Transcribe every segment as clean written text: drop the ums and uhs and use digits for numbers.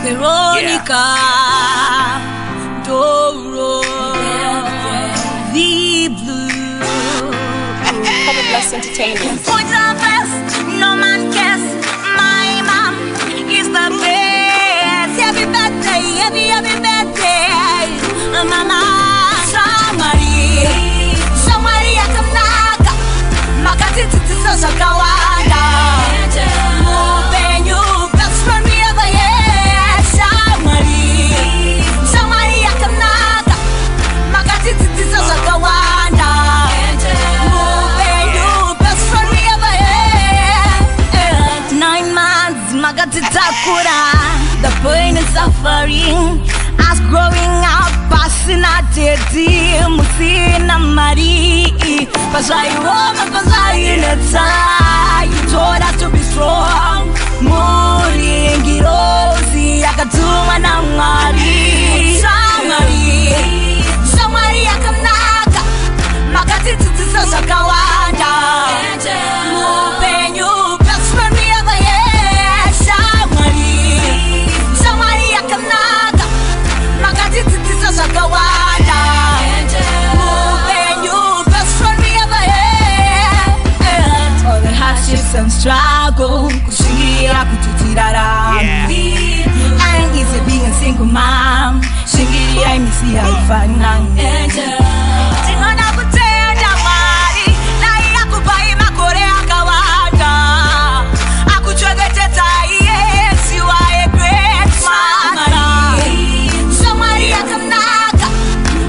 Veronica, Doro, the Blue. Cover Bless Entertainment. For the best, no man cares. My mom is the best. Happy birthday, happy birthday, mama. Somebody akamnaga, makati titizo shakawanda. Move you best friend me ever yeah. Somebody akamnaga, makati titizo shakawanda. Move you best friend me ever yeah. 9 months makati takura, the pain and suffering. As growing up, passing a teddy, musina mari. Pasai woman, pasai in a tie. You told us to be strong. Muri ngirozi, akatuma na ngari. Somebody akamnaga, makati tutizo shakawanda. Move you best friend me ever yeah. Somebody akamnaga, makati titizo shakawanda. Moving you best friend me ever yeah. All the hardships and struggle, kushingira kututirara. Ain't easy being a single mom. Shingiria imisi haifana. Tingona kutenda mali, na iya kubai makore akawanda. Akuchwegete iye, you are a great man. Somebody akamnaga,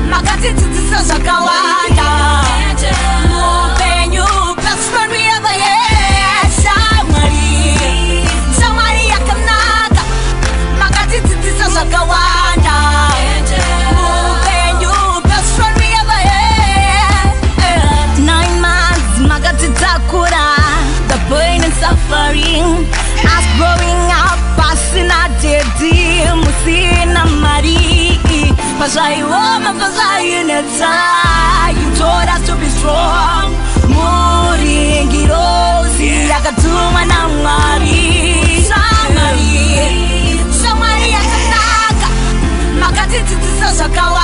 makati titizo shakawanda. Moving you best friend me ever yeah. Somebody akamnaga, makati titizo shakawanda. Moving you best friend me ever yeah. 9 months makati takura, the pain and suffering. As growing up, passing a teddy, musina mari. Pasai woman, pasai in a tie. You told us to be strong. Muri ngirozi, akatuma na ngari. Somebody akamnaga, makati titizo shakawa.